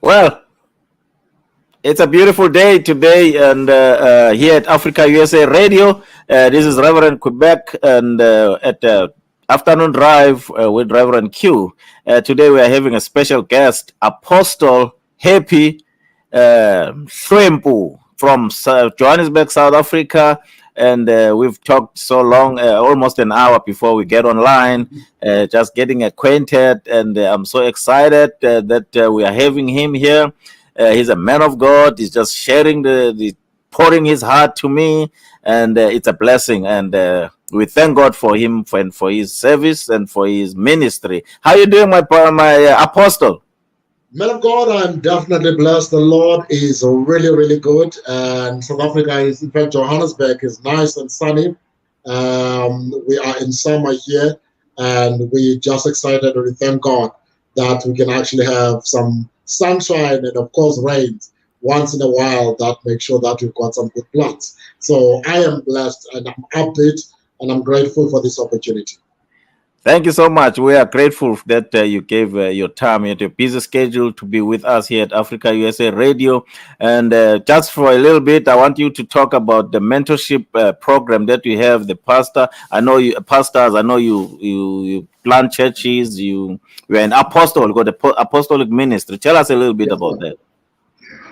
Well, it's a beautiful day today, and here at Africa USA Radio, this is Reverend Quebec, and at afternoon drive with Reverend Q. Today we are having a special guest, Apostle Happy Hlwempu from Johannesburg, South Africa. And we've talked so long, almost an hour before we get online, just getting acquainted. And I'm so excited that we are having him here. He's a man of God. He's just sharing the pouring his heart to me, and it's a blessing. And we thank God for him for his service and for his ministry. How you doing, my apostle? Man of God, I'm definitely blessed. The Lord is really, really good. And South Africa is, in fact, Johannesburg is nice and sunny. We are in summer here, and we're just excited to thank God that we can actually have some sunshine and, of course, rain once in a while that makes sure that we've got some good plants. So I am blessed and I'm upbeat and I'm grateful for this opportunity. Thank you so much. We are grateful that you gave your time and your busy schedule to be with us here at Africa USA Radio. And just for a little bit, I want you to talk about the mentorship program that we have. The pastor, I know you, pastors. I know you plant churches. You're an apostle. You got the apostolic ministry. Tell us a little bit Yes, about sir. that.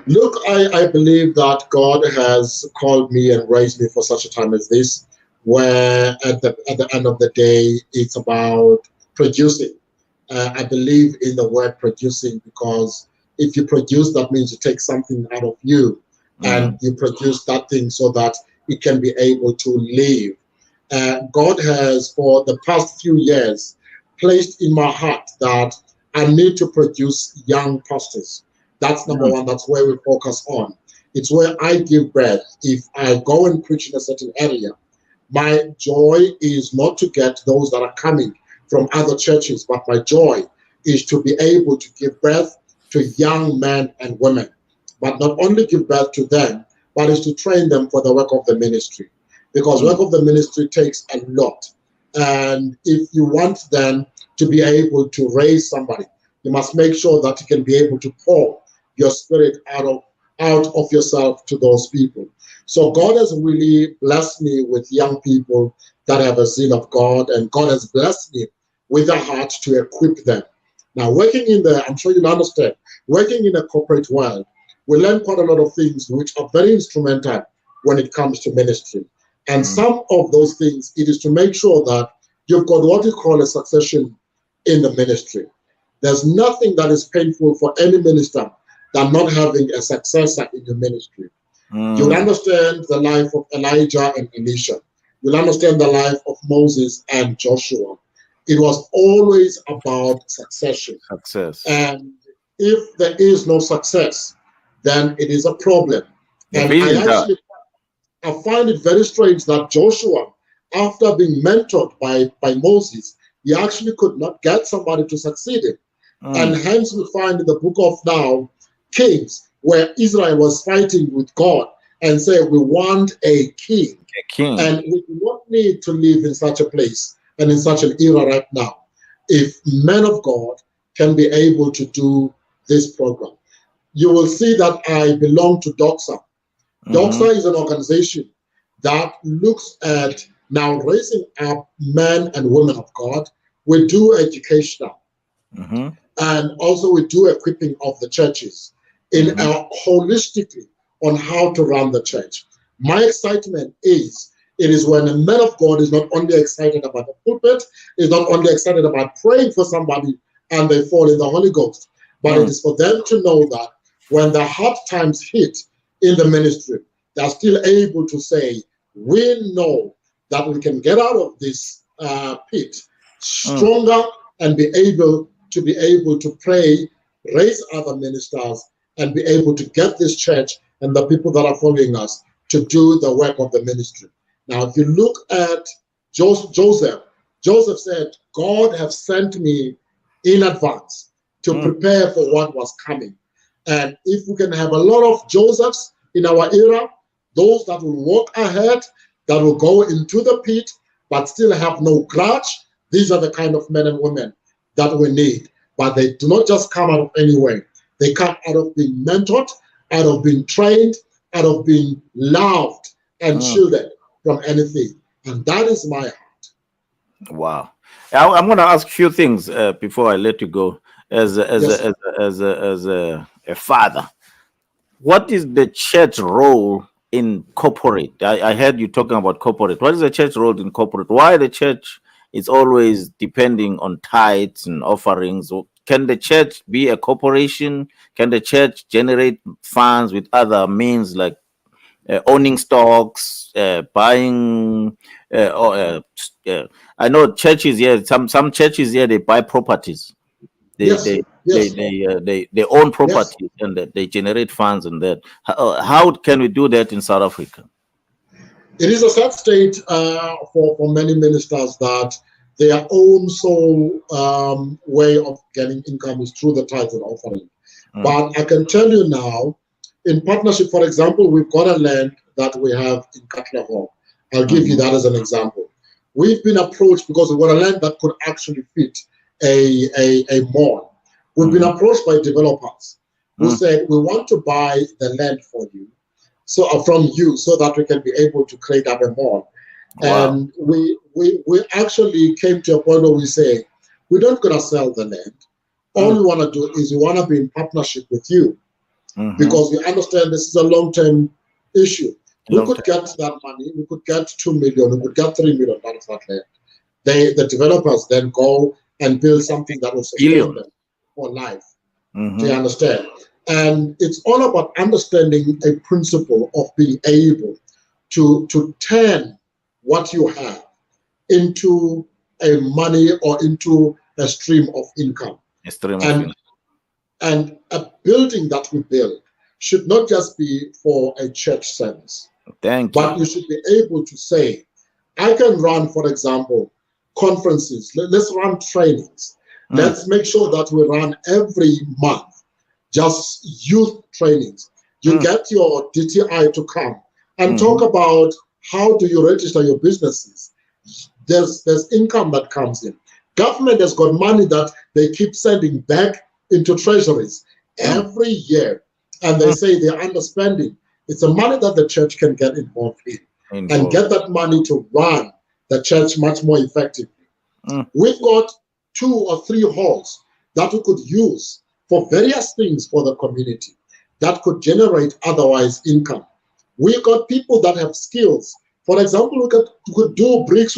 Look, I believe that God has called me and raised me for such a time as this, where at the end of the day, it's about producing. I believe in the word producing because if you produce, that means you take something out of you Mm-hmm. and you produce that thing so that it can be able to live. God has, for the past few years, placed in my heart that I need to produce young pastors. That's number one. That's where we focus on. It's where I give birth. If I go and preach in a certain area, my joy is not to get those that are coming from other churches, but my joy is to be able to give birth to young men and women. But not only give birth to them, but is to train them for the work of the ministry. Because work of the ministry takes a lot. And if you want them to be able to raise somebody, you must make sure that you can be able to pour your spirit out of yourself to those people. So God has really blessed me with young people that have a zeal of God, and God has blessed me with a heart to equip them. Now, working in the, I'm sure you'll understand, working in a corporate world, we learn quite a lot of things which are very instrumental when it comes to ministry. And some of those things, it is to make sure that you've got what you call a succession in the ministry. There's nothing that is painful for any minister than not having a successor in the ministry. You'll understand the life of Elijah and Elisha. You'll understand the life of Moses and Joshua. It was always about succession. Success. And if there is no success, then it is a problem. The And vision died. I find it very strange that Joshua, after being mentored by Moses, he actually could not get somebody to succeed him. And hence we find in the book of now Kings, where Israel was fighting with God and said, we want a king. A king. And we do not need to live in such a place and in such an era right now if men of God can be able to do this program. You will see that I belong to DOXA. DOXA is an organization that looks at now raising up men and women of God. We do educational. And also we do equipping of the churches in holistically on how to run the church. My excitement is, it is when a man of God is not only excited about the pulpit, is not only excited about praying for somebody and they fall in the Holy Ghost, but it is for them to know that when the hard times hit in the ministry, they're still able to say, we know that we can get out of this pit stronger and be able to pray, raise other ministers, and be able to get this church and the people that are following us to do the work of the ministry. Now, if you look at Joseph said, God have sent me in advance to prepare for what was coming. And if we can have a lot of Josephs in our era, those that will walk ahead, that will go into the pit, but still have no grudge, these are the kind of men and women that we need. But they do not just come out of anywhere. They come out of being mentored, out of being trained, out of being loved and shielded from anything. And that is my heart. Wow. I'm going to ask a few things before I let you go. Yes. As a father, what is the church role in corporate? I heard you talking about corporate. What is the church role in corporate? Why the church is always depending on tithes and offerings? Can the church be a corporation? Can the church generate funds with other means like owning stocks, buying? I know churches here. Some churches here they buy properties. They Yes. they they Yes. they own Yes. properties and they generate funds and that. How can we do that in South Africa? It is a sad state for many ministers that their own sole way of getting income is through the tithes and offering. But I can tell you now, in partnership, for example, we've got a land that we have in Katlehong. I'll give you that as an example. We've been approached because we've got a land that could actually fit a mall. We've been approached by developers who said, we want to buy the land for you, so from you, so that we can be able to create up a mall. Wow. And we actually came to a point where we say, we're not going to sell the land. All we want to do is we want to be in partnership with you, because we understand this is a long-term issue. We could get that money. We could get 2 million. We could get 3 million out of that land. The developers then go and build something that will sustain them for life. Do you understand? And it's all about understanding a principle of being able to turn what you have into a money or into a stream of income. A stream of income. And a building that we build should not just be for a church service. But you should be able to say, I can run, for example, conferences. Let's run trainings. Let's make sure that we run every month just youth trainings. You get your DTI to come and talk about how do you register your businesses. There's income that comes in. Government has got money that they keep sending back into treasuries every year, and they say they're underspending. It's the money that the church can get involved in and get that money to run the church much more effectively. We've got 2 or 3 halls that we could use for various things for the community that could generate otherwise income. We've got people that have skills. For example, we could do bricks.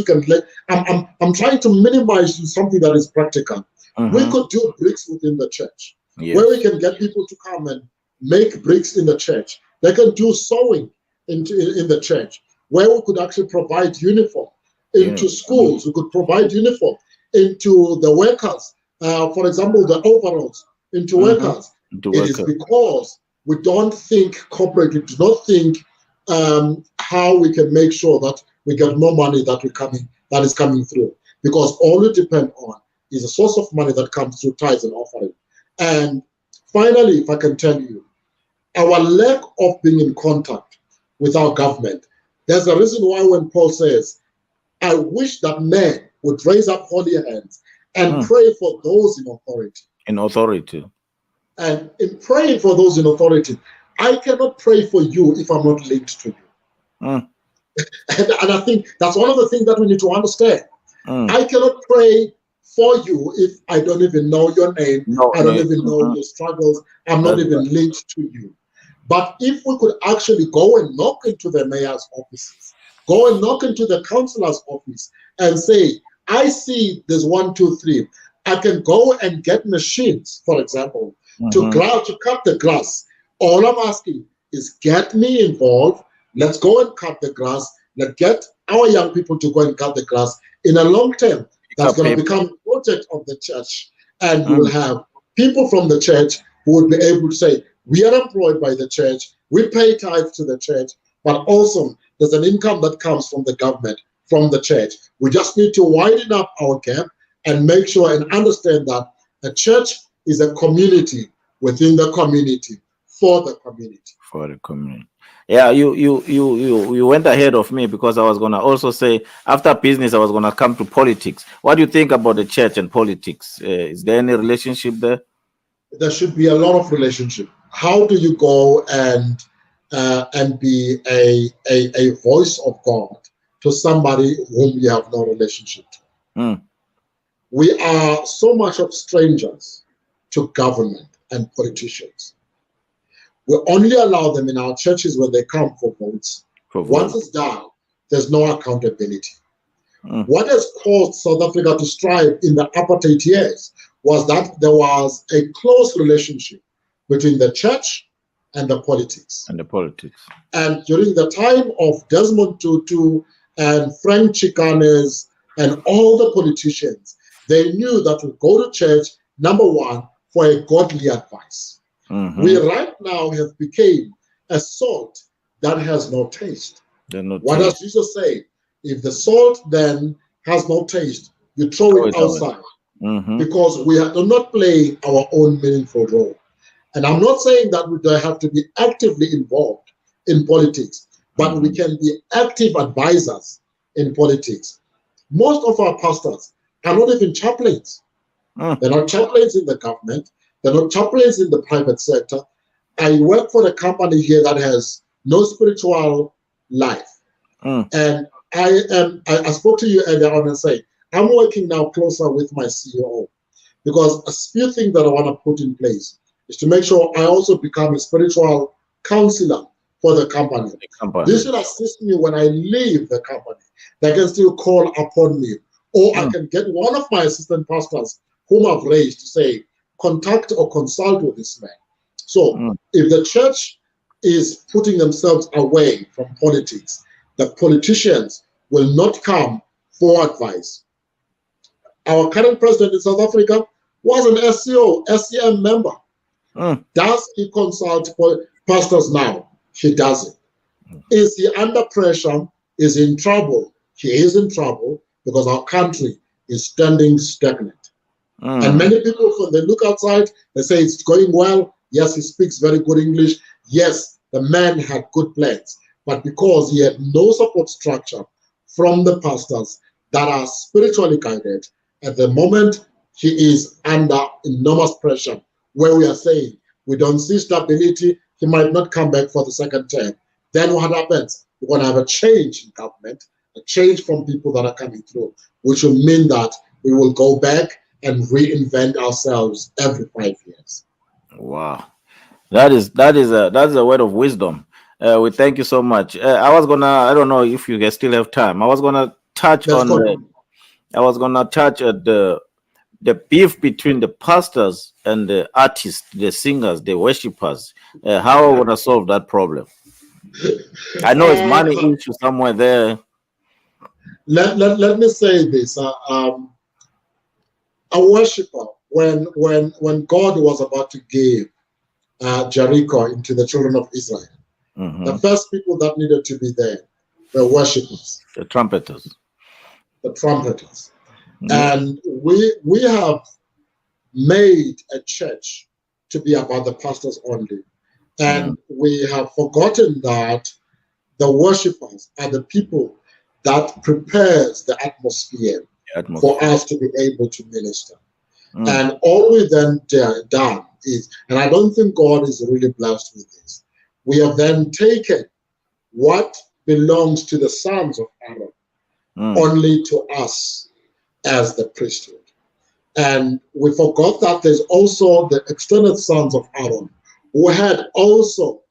I'm trying to minimize something that is practical. We could do bricks within the church, where we can get people to come and make bricks in the church. They can do sewing in the church, where we could actually provide uniform into schools. We could provide uniform into the workers. For example, the overalls into workers. It is because we don't think corporate. We do not think how we can make sure that we get more money that is coming through. Because all we depend on is a source of money that comes through tithes and offering. And finally, if I can tell you, our lack of being in contact with our government, there's a reason why when Paul says, I wish that men would raise up holy hands and pray for those in authority. In authority. And in praying for those in authority, I cannot pray for you if I'm not linked to you. And I think that's one of the things that we need to understand. I cannot pray for you if I don't even know your name. I don't even know your struggles. I'm not even linked to you. But if we could actually go and knock into the mayor's offices, go and knock into the councillor's office and say, I see there's 1, 2, 3. I can go and get machines, for example, to cut the grass. All I'm asking is get me involved. Let's go and cut the grass. Let's get our young people to go and cut the grass. In a long term, that's going to become a project of the church. And you will have people from the church who would be able to say, we are employed by the church. We pay tithes to the church. But also, there's an income that comes from the government, from the church. We just need to widen up our gap and make sure and understand that a church is a community within the community, for the community. For the community. Yeah, you went ahead of me, because I was gonna also say after business I was gonna come to politics. What do you think about the church and politics? Is there any relationship there? there should be a lot of relationship. How do you go and be a voice of God to somebody whom you have no relationship to? Mm. We are so much of strangers to government and politicians. We only allow them in our churches when they come for votes. Once it's done, there's no accountability. Mm. What has caused South Africa to strive in the apartheid years was that there was a close relationship between the church and the politics. And during the time of Desmond Tutu and Frank Chikanes and all the politicians, they knew that we go to church, number one, for a godly advice. Mm-hmm. We right now have become a salt that has no taste. What does Jesus say? If the salt then has no taste, you throw it outside. Mm-hmm. Because we are not playing our own meaningful role. And I'm not saying that we don't have to be actively involved in politics, but we can be active advisors in politics. Most of our pastors are not even chaplains. They're not chaplains in the government. They're not chaplains in the private sector. I work for a company here that has no spiritual life. And I spoke to you earlier on and say, I'm working now closer with my CEO because a few things that I want to put in place is to make sure I also become a spiritual counselor for the company. This will assist me when I leave the company. They can still call upon me, or I can get one of my assistant pastors whom I've raised to say, contact or consult with this man. So if the church is putting themselves away from politics, the politicians will not come for advice. Our current president in South Africa was an SCM member. Does he consult pastors now? He doesn't. Is he under pressure? Is he in trouble? He is in trouble because our country is standing stagnant. And many people, when they look outside, they say it's going well. Yes, he speaks very good English. Yes, the man had good plans. But because he had no support structure from the pastors that are spiritually guided, at the moment he is under enormous pressure, where we are saying we don't see stability, he might not come back for the second term. Then what happens? We're going to have a change in government, a change from people that are coming through, which will mean that we will go back and reinvent ourselves every 5 years. Wow, that's a word of wisdom. We thank you so much. I don't know if you guys still have time. I was gonna touch at the beef between the pastors and the artists, the singers, the worshippers. How are we gonna solve that problem? I know it's money issue somewhere there. Let me say this: a worshipper, when God was about to give Jericho into the children of Israel, the first people that needed to be there were worshippers, the trumpeters. And we have made a church to be about the pastors only, and we have forgotten that the worshippers are the people that prepares the atmosphere for us to be able to minister. And all we then done is, and I don't think God is really blessed with this, we have then taken what belongs to the sons of Aaron only to us as the priesthood. And we forgot that there's also the extended sons of Aaron who had also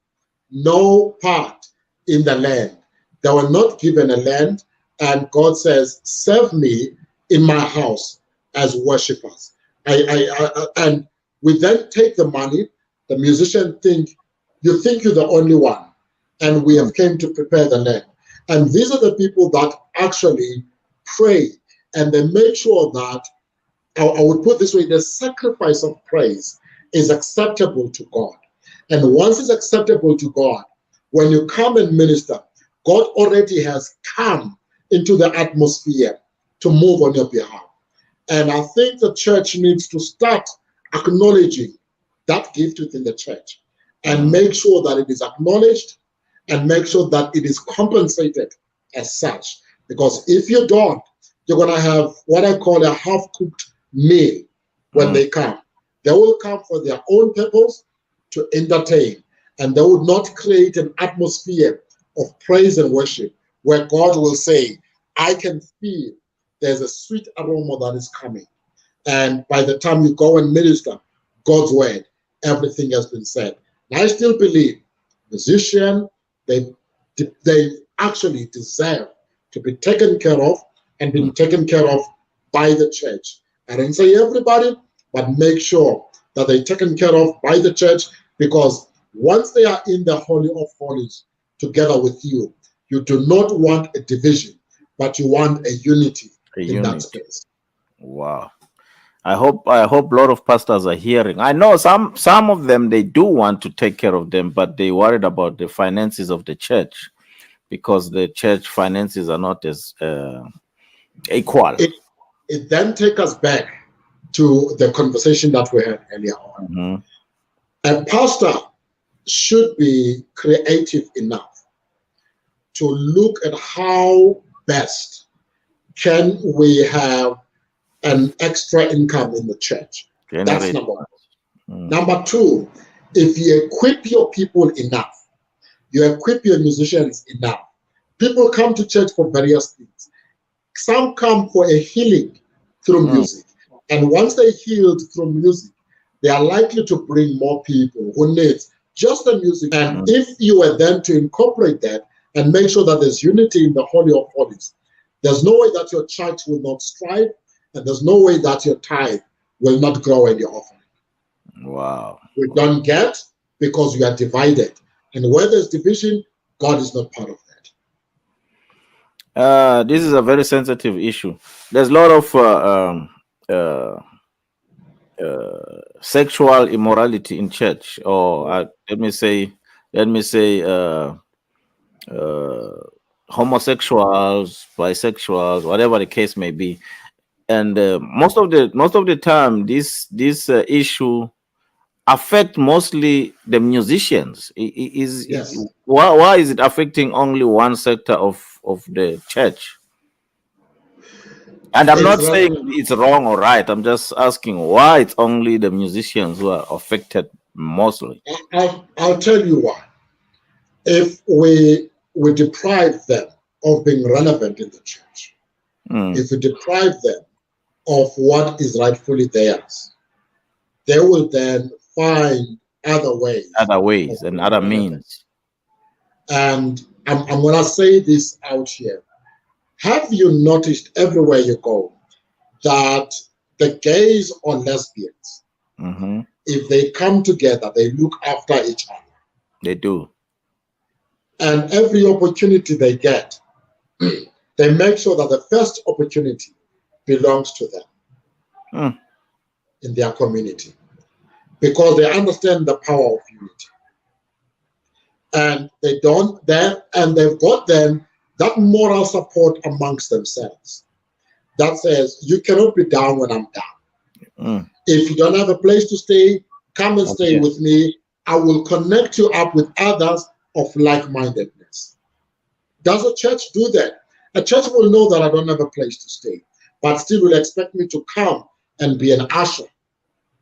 no part in the land. They were not given a land, and God says, serve me in my house as worshippers. And we then take the money, the musicians think you're the only one, and we have came to prepare the land. And these are the people that actually pray, and they make sure that, I would put this way, the sacrifice of praise is acceptable to God. And once it's acceptable to God, when you come and minister, God already has come into the atmosphere to move on your behalf. And I think the church needs to start acknowledging that gift within the church and make sure that it is acknowledged and make sure that it is compensated as such. Because if you don't, you're going to have what I call a half-cooked meal when they come. They will come for their own purpose to entertain, and they would not create an atmosphere of praise and worship where God will say, I can feel there's a sweet aroma that is coming. And by the time you go and minister God's word, everything has been said. And I still believe musicians, they actually deserve to be taken care of and being taken care of by the church. I didn't say everybody, but make sure that they're taken care of by the church, because once they are in the Holy of Holies together with you, you do not want a division, but you want a unity in that space. Wow. I hope a lot of pastors are hearing. I know some of them, they do want to take care of them, but they worried about the finances of the church, because the church finances are not as equal. It then takes us back to the conversation that we had earlier on. A pastor should be creative enough to look at how best can we have an extra income in the church. That's number one. Number two, if you equip your people enough, you equip your musicians enough, people come to church for various things. Some come for a healing through music. And once they're healed through music, they are likely to bring more people who need just the music. And if you were then to incorporate that and make sure that there's unity in the Holy of Holies, there's no way that your church will not strive, and there's no way that your tithe will not grow in your offering. Wow. We don't get because we are divided. And where there's division, God is not part of that. This is a very sensitive issue. There's a lot of sexual immorality in church, or let me say homosexuals, bisexuals, whatever the case may be. And most of the time, this issue affect mostly the musicians. Why is it affecting only one sector of the church? And I'm not saying it's wrong or right. I'm just asking why it's only the musicians who are affected mostly. I'll tell you why. If we deprive them of being relevant in the church, if we deprive them of what is rightfully theirs, they will then find other ways and other means. And I'm going to say this out here. Have you noticed everywhere you go that the gays or lesbians, if they come together, they look after each other? They do. And every opportunity they get, they make sure that the first opportunity belongs to them in their community, because they understand the power of unity. And they've got then that moral support amongst themselves that says, you cannot be down when I'm down. If you don't have a place to stay, come and stay with me. I will connect you up with others of like-mindedness. Does a church do that? A church will know that I don't have a place to stay, but still will expect me to come and be an usher,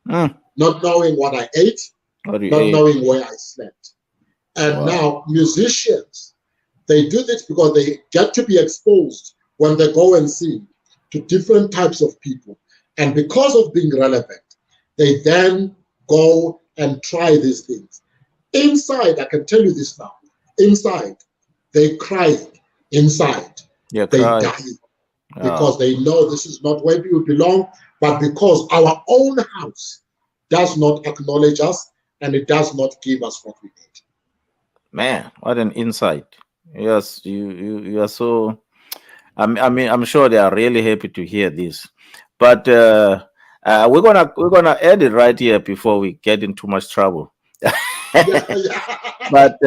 not knowing what I ate, not knowing where I slept. And now musicians, they do this because they get to be exposed when they go and sing to different types of people. And because of being relevant, they then go and try these things. Inside, I can tell you this now, inside, they cry. Inside, they die. Because they know this is not where we belong, but because our own house does not acknowledge us and it does not give us what we need. Man, what an insight. Yes, you are so. I'm sure they are really happy to hear this, but we're gonna end it right here before we get in too much trouble. But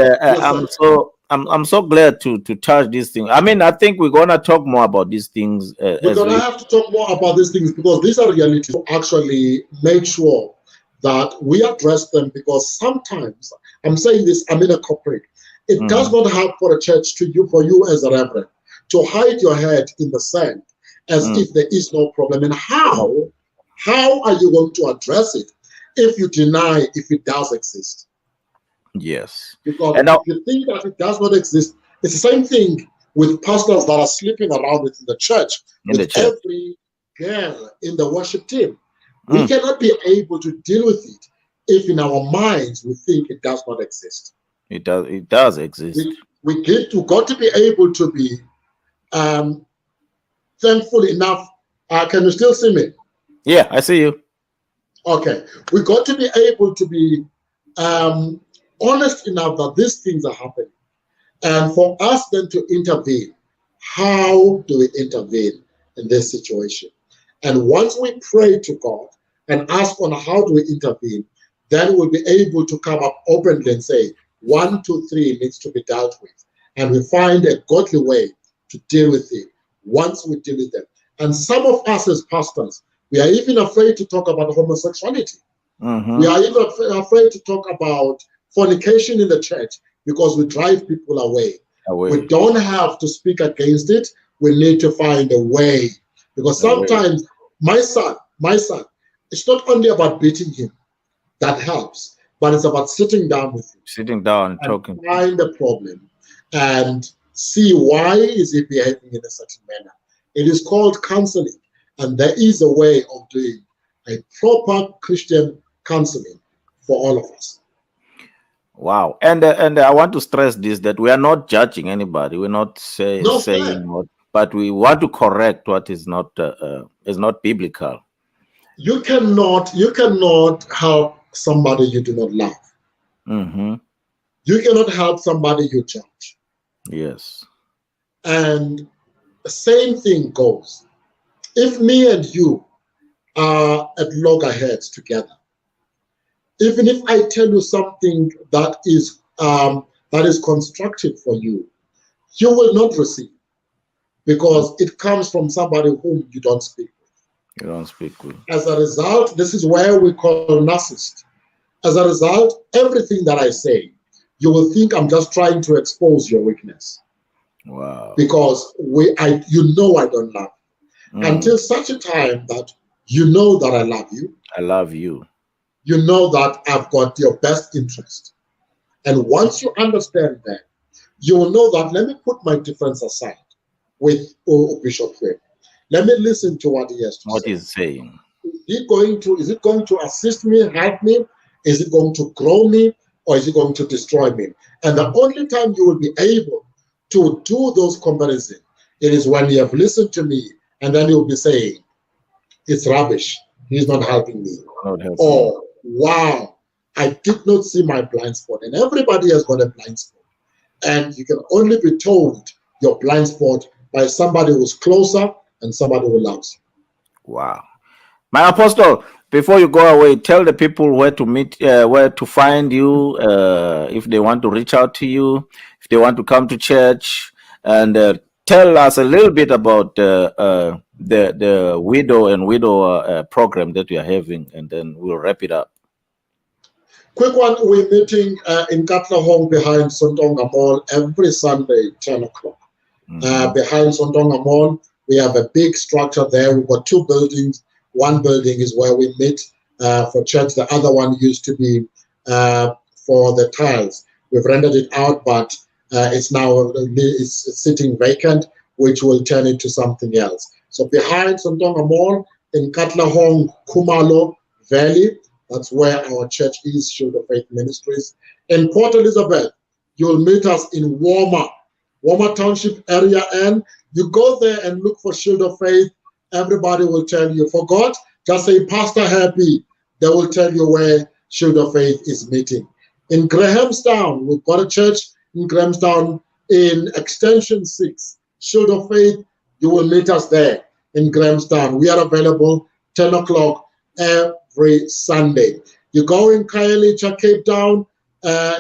I'm so glad to touch these things. I mean, I think we're gonna talk more about these things. We're gonna have to talk more about these things because these are realities. To actually make sure that we address them, because sometimes I'm saying this, I'm in a corporate. It does not help for a church for you as a reverend to hide your head in the sand as if there is no problem. And how are you going to address it if you deny if it does exist. Yes. Because And if now, you think that it does not exist, it's the same thing with pastors that are sleeping around within the church, in the with church. every girl in the worship team. We Mm, cannot be able to deal with it if in our minds we think it does not exist. it does exist. We got to be able to be um, thankful enough. Can you still see me? Yeah, I see you. Okay. We got to be able to be um, honest enough that these things are happening. And for us then to intervene, how do we intervene in this situation? And once we pray to God and ask on how do we intervene, then we'll be able to come up openly and say, 1, 2, 3 needs to be dealt with. And we find a godly way to deal with it once we deal with them. And some of us as pastors, we are even afraid to talk about homosexuality. We Mm-hmm. are even afraid to talk about fornication in the church because we drive people away. We Away. don't have to speak against it. We need to find a way. Because Away. sometimes my son, it's not only about beating him that helps, but it's about sitting down with him Sitting down and and talking to him. find the problem and see why is he behaving in a certain manner. It is called counseling, and there is a way of doing a proper Christian counseling for all of us. Wow. And I want to stress this, that we are not judging anybody. We're not No saying fair. what, but we want to correct what is not biblical. You cannot help somebody you do not love. Mm-hmm. You cannot help somebody you judge. Yes. And the same thing goes. If me and you are at loggerheads together, even if I tell you something that is constructive for you, you will not receive because it comes from somebody whom you don't speak with. You don't speak with. As a result, this is where we call narcissist. As a result, everything that I say, you will think I'm just trying to expose your weakness Wow. because you know I don't love you. Mm. Until such a time that you know that I love you, I love you. you know that I've got your best interest. And once you understand that, you will know that let me put my difference aside with Bishop Faith. Let me listen to what he has to What say. is saying? Is it going to assist me, help me? Is it going to grow me? Or is it going to destroy me? And the only time you will be able to do those comparisons, it is when you have listened to me, and then you'll be saying, it's rubbish. He's not helping me. Not helping me. Or, wow, I did not see my blind spot. And everybody has got a blind spot. And you can only be told your blind spot by somebody who's closer and somebody who loves you. Wow. My apostle, before you go away, tell the people where to meet, where to find you, if they want to reach out to you, if they want to come to church, and tell us a little bit about the widow and widower program that we are having, and then we'll wrap it up. Quick one, we're meeting in Katlehong behind Sontonga Mall every Sunday, 10 o'clock. Mm-hmm. Behind Sontonga Mall, we have a big structure there. We've got 2 buildings. One building is where we meet for church. The other one used to be for the tiles. We've rented it out, but it's now it's sitting vacant, which will turn into something else. So behind Sontonga Mall in Katlehong, Kumalo Valley, that's where our church is, Shield of Faith Ministries. In Port Elizabeth, you'll meet us in Warmer Township area, and you go there and look for Shield of Faith. Everybody will tell you. For God, just say Pastor Happy. They will tell you where Shield of Faith is meeting. In Grahamstown, we've got a church in Grahamstown in Extension 6. Shield of Faith, you will meet us there in Grahamstown. We are available 10 o'clock every Sunday. You go in Khayelitsha, Cape Town.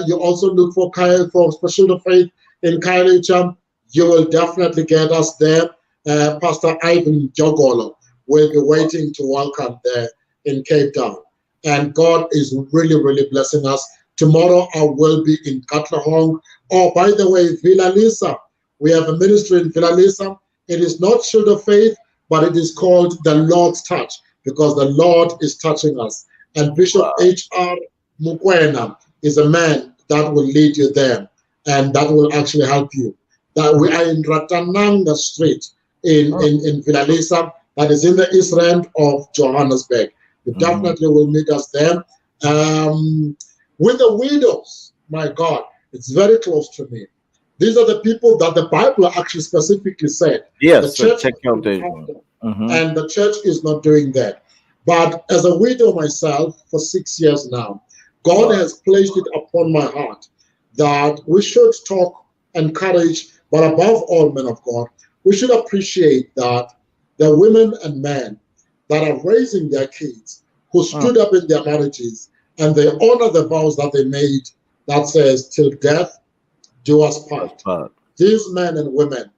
You also look for Shield of Faith in Khayelitsha. You will definitely get us there. Pastor Ivan Jogolo will be waiting to welcome there in Cape Town. And God is really, really blessing us. Tomorrow I will be in Katlehong. Oh, by the way, Villa Lisa. We have a ministry in Villa Lisa. It is not Shield of Faith, but it is called the Lord's Touch, because the Lord is touching us. And Bishop H.R. Mukwena is a man that will lead you there, and that will actually help you. That we are in Ratananga Street in Villalisa, that is in the east end of Johannesburg. You definitely will meet us there. With the widows, my God, it's very close to me. These are the people that the Bible actually specifically said. Yes, the church check out the. and the church is not doing that. But as a widow myself for 6 years now, God has placed it upon my heart that we should talk, encourage, but above all, men of God, we should appreciate that the women and men that are raising their kids, who stood up in their marriages, and they honor the vows that they made that says, till death do us part. These men and women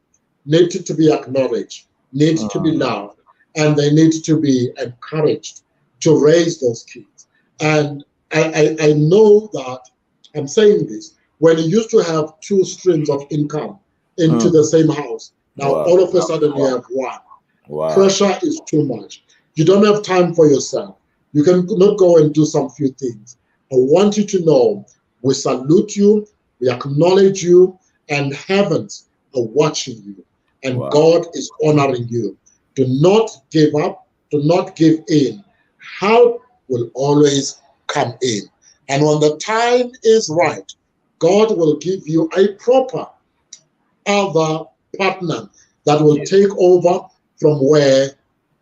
need to be acknowledged, need to be loved, and they need to be encouraged to raise those kids. And I know that I'm saying this, when you used to have 2 streams of income into the same house, now all of a sudden you have one. Pressure is too much. You don't have time for yourself. You can not go and do some few things. I want you to know, we salute you, we acknowledge you, and heavens are watching you, and God is honoring you. Do not give up, do not give in. Help will always come in. And when the time is right, God will give you a proper other partner that will take over from where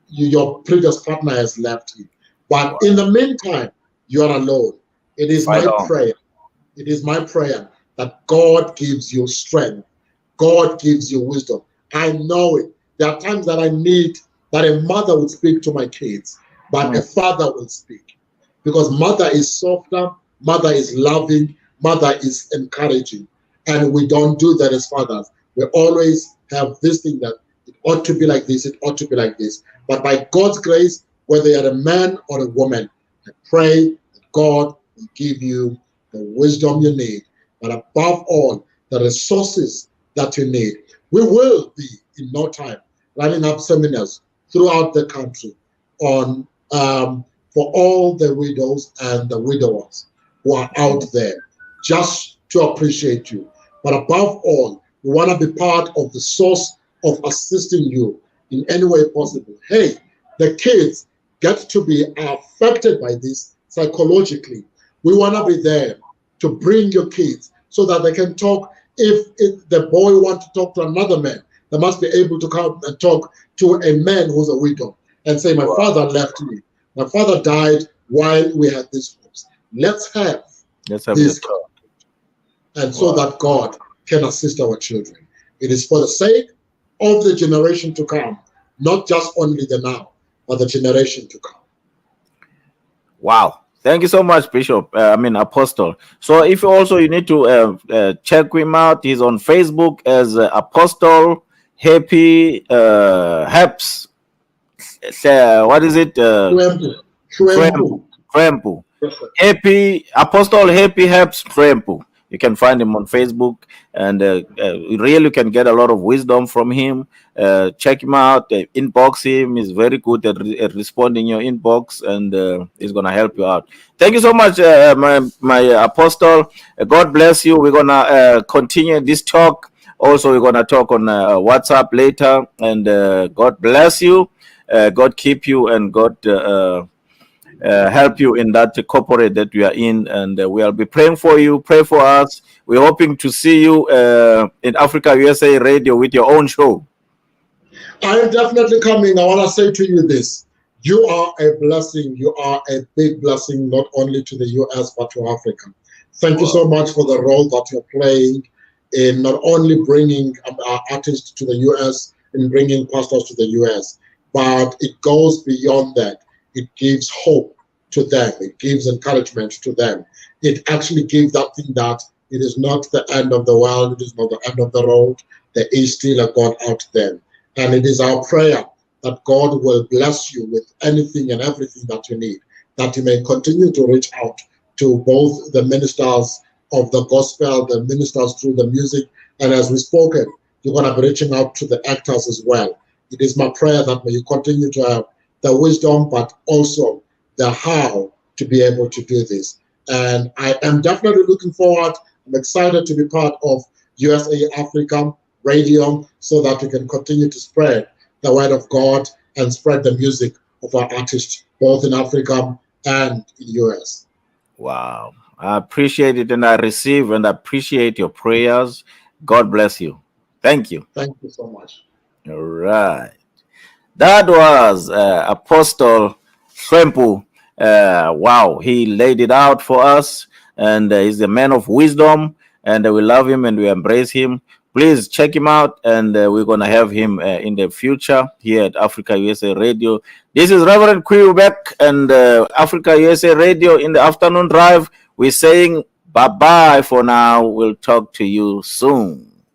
your previous partner has left you. But in the meantime, you are alone. It is my prayer. It is my prayer that God gives you strength. God gives you wisdom. I know it. There are times that I need that a mother would speak to my kids, but a father will speak. Because mother is softer, mother is loving, mother is encouraging. And we don't do that as fathers. We always have this thing that it ought to be like this, it ought to be like this. But by God's grace, whether you're a man or a woman, I pray that God will give you the wisdom you need, but above all, the resources that you need. We will be, in no time, running up seminars throughout the country on for all the widows and the widowers who are out there, just to appreciate you. But above all, we want to be part of the source of assisting you in any way possible. Hey, the kids get to be affected by this psychologically. We want to be there to bring your kids so that they can talk. If the boy wants to talk to another man, they must be able to come and talk to a man who's a widow and say, my father left me. My father died while we had these hopes. Let's have this, and so that God can assist our children. It is for the sake of the generation to come, not just only the now, but the generation to come. Wow. Thank you so much, Bishop. Apostle. So if also you need to check him out, he's on Facebook as Apostle Happy Helps. What is it? Hlwempu. Happy Apostle Happy Helps Hlwempu. You can find him on Facebook, and really can get a lot of wisdom from him. Check him out, inbox him. He's very good at responding your inbox, and he's gonna help you out. Thank you so much, my apostle. God bless you. We're gonna continue this talk. Also, we're gonna talk on WhatsApp later, and God bless you. God keep you, and God help you in that corporate that we are in, and we'll be praying for you. Pray for us. We're hoping to see you in Africa USA Radio with your own show. I am definitely coming. I want to say to you this. You are a blessing. You are a big blessing, not only to the US, but to Africa. Thank you so much for the role that you're playing in not only bringing our artists to the US and bringing pastors to the US, but it goes beyond that. It gives hope to them. It gives encouragement to them. It actually gives that thing that it is not the end of the world. It is not the end of the road. There is still a God out there. And it is our prayer that God will bless you with anything and everything that you need, that you may continue to reach out to both the ministers of the gospel, the ministers through the music, and as we've spoken, you're going to be reaching out to the actors as well. It is my prayer that may you continue to have the wisdom, but also the how to be able to do this. And I am definitely looking forward. I'm excited to be part of USA Africa Radio so that we can continue to spread the word of God and spread the music of our artists, both in Africa and in US. Wow. I appreciate it, and I receive and appreciate your prayers. God bless you. Thank you. Thank you so much. All right. That was Apostle Hlwempu. Wow, he laid it out for us, and he's a man of wisdom, and we love him and we embrace him. Please check him out, and we're going to have him in the future here at Africa USA Radio. This is Reverend Quebec and Africa USA Radio in the afternoon drive. We're saying bye-bye for now. We'll talk to you soon.